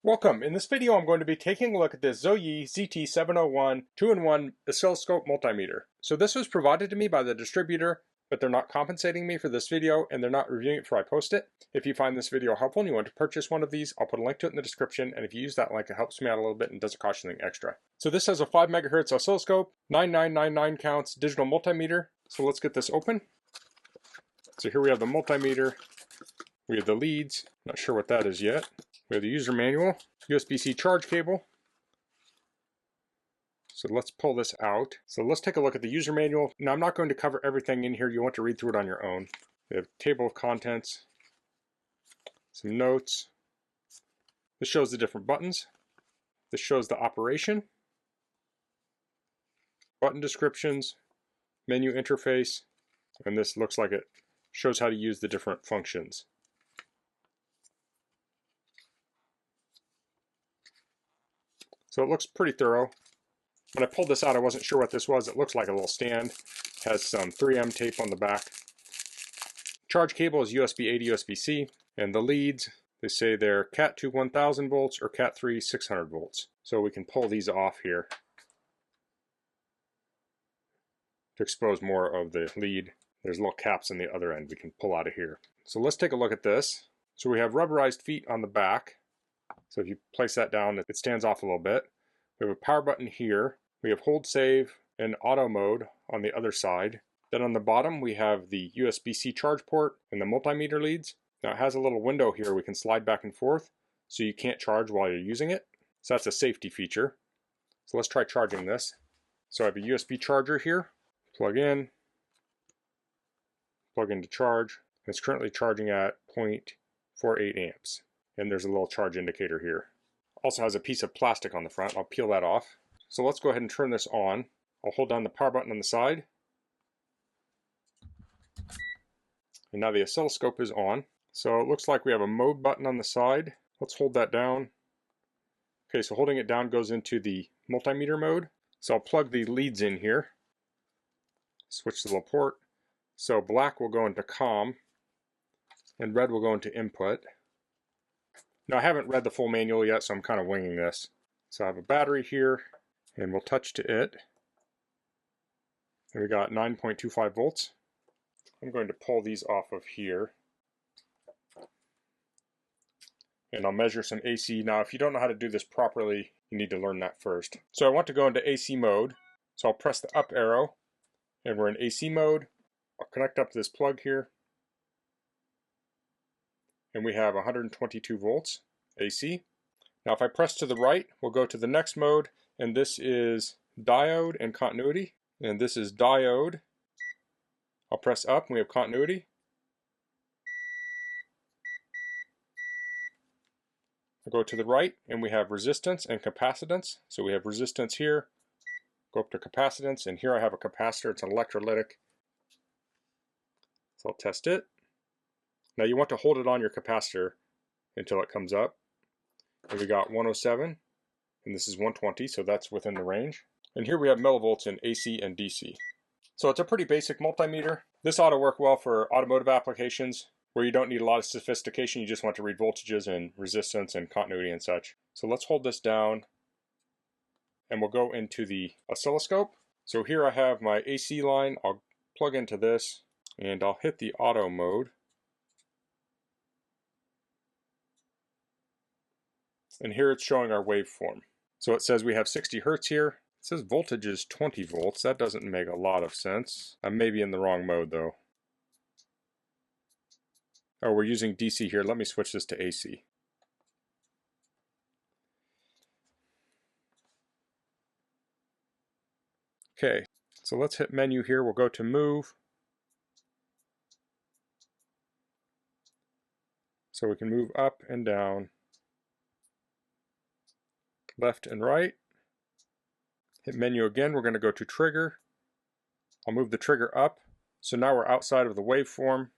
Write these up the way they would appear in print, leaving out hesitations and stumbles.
Welcome. In this video I'm going to be taking a look at this ZOYI ZT-701 2-in-1 Oscilloscope Multimeter. So this was provided to me by the distributor, but they're not compensating me for this video and they're not reviewing it before I post it. If you find this video helpful and you want to purchase one of these, I'll put a link to it in the description, and if you use that link it helps me out a little bit and doesn't cost you anything extra. So this has a 5 MHz oscilloscope, 9999 counts digital multimeter. So let's get this open. So here we have the multimeter, we have the leads, not sure what that is yet. We have the user manual, USB-C charge cable. So let's pull this out. So let's take a look at the user manual. Now I'm not going to cover everything in here. You want to read through it on your own. We have a table of contents, some notes. This shows the different buttons. This shows the operation, button descriptions, menu interface, and this looks like it shows how to use the different functions. So it looks pretty thorough. When I pulled this out, I wasn't sure what this was. It looks like a little stand. It has some 3M tape on the back. Charge cable is USB-A to USB-C. And the leads, they say they're Cat 2 1000 volts or Cat 3 600 volts. So we can pull these off here to expose more of the lead. There's little caps on the other end we can pull out of here. So let's take a look at this. So we have rubberized feet on the back. So if you place that down, it stands off a little bit. We have a power button here. We have hold, save, and auto mode on the other side. Then on the bottom, we have the USB-C charge port and the multimeter leads. Now it has a little window here we can slide back and forth, so you can't charge while you're using it. So that's a safety feature. So let's try charging this. So I have a USB charger here. Plug in, plug into charge. It's currently charging at 0.48 amps. And there's a little charge indicator here. Also has a piece of plastic on the front. I'll peel that off. So let's go ahead and turn this on. I'll hold down the power button on the side. And now the oscilloscope is on. So it looks like we have a mode button on the side. Let's hold that down. Okay, so holding it down goes into the multimeter mode. So I'll plug the leads in here. Switch the little port. So black will go into COM and red will go into input. Now I haven't read the full manual yet, so I'm kind of winging this. So I have a battery here, and we'll touch to it. And we got 9.25 volts. I'm going to pull these off of here. And I'll measure some AC. Now if you don't know how to do this properly, you need to learn that first. So I want to go into AC mode. So I'll press the up arrow, and we're in AC mode. I'll connect up to this plug here. And we have 122 volts AC. Now if I press to the right, we'll go to the next mode, and this is diode and continuity, and this is diode. I'll press up and we have continuity. I'll go to the right and we have resistance and capacitance. So we have resistance here, go up to capacitance, and here I have a capacitor. It's an electrolytic. So I'll test it. Now you want to hold it on your capacitor until it comes up. And we got 107, and this is 120, so that's within the range. And here we have millivolts in AC and DC. So it's a pretty basic multimeter. This ought to work well for automotive applications where you don't need a lot of sophistication. You just want to read voltages and resistance and continuity and such. So let's hold this down, and we'll go into the oscilloscope. So here I have my AC line. I'll plug into this, and I'll hit the auto mode. And here it's showing our waveform. So it says we have 60 hertz here. It says voltage is 20 volts. That doesn't make a lot of sense. I may be in the wrong mode though. Oh, we're using DC here. Let me switch this to AC. Okay, so let's hit menu here. We'll go to move. So we can move up and down, left and right. Hit menu again. We're going to go to trigger. I'll move the trigger up. So now we're outside of the waveform.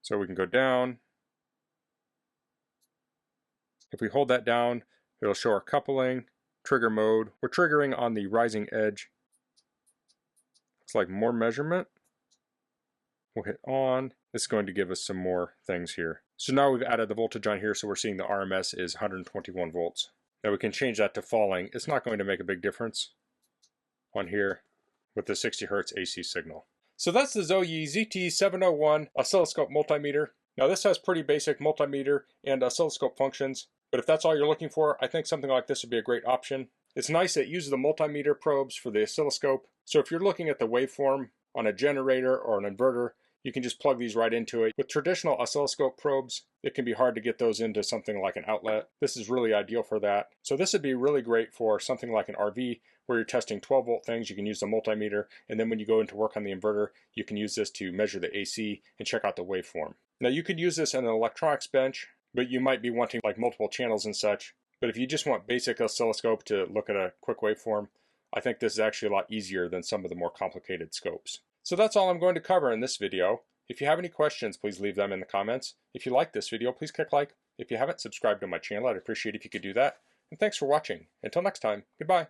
So we can go down. If we hold that down, it'll show our coupling, trigger mode. We're triggering on the rising edge. Looks like more measurement. We'll hit on. This is going to give us some more things here. So now we've added the voltage on here, so we're seeing the RMS is 121 volts. Now we can change that to falling. It's not going to make a big difference on here with the 60 Hertz AC signal. So that's the ZOYI ZT-701 oscilloscope multimeter. Now this has pretty basic multimeter and oscilloscope functions, but if that's all you're looking for, I think something like this would be a great option. It's nice that it uses the multimeter probes for the oscilloscope, so if you're looking at the waveform on a generator or an inverter, you can just plug these right into it. With traditional oscilloscope probes, it can be hard to get those into something like an outlet. This is really ideal for that. So this would be really great for something like an RV where you're testing 12 volt things. You can use the multimeter, and then when you go into work on the inverter, you can use this to measure the AC and check out the waveform. Now you could use this in an electronics bench, but you might be wanting like multiple channels and such. But if you just want basic oscilloscope to look at a quick waveform, I think this is actually a lot easier than some of the more complicated scopes. So that's all I'm going to cover in this video. If you have any questions, please leave them in the comments. If you like this video, please click like. If you haven't subscribed to my channel, I'd appreciate if you could do that. And thanks for watching. Until next time, goodbye.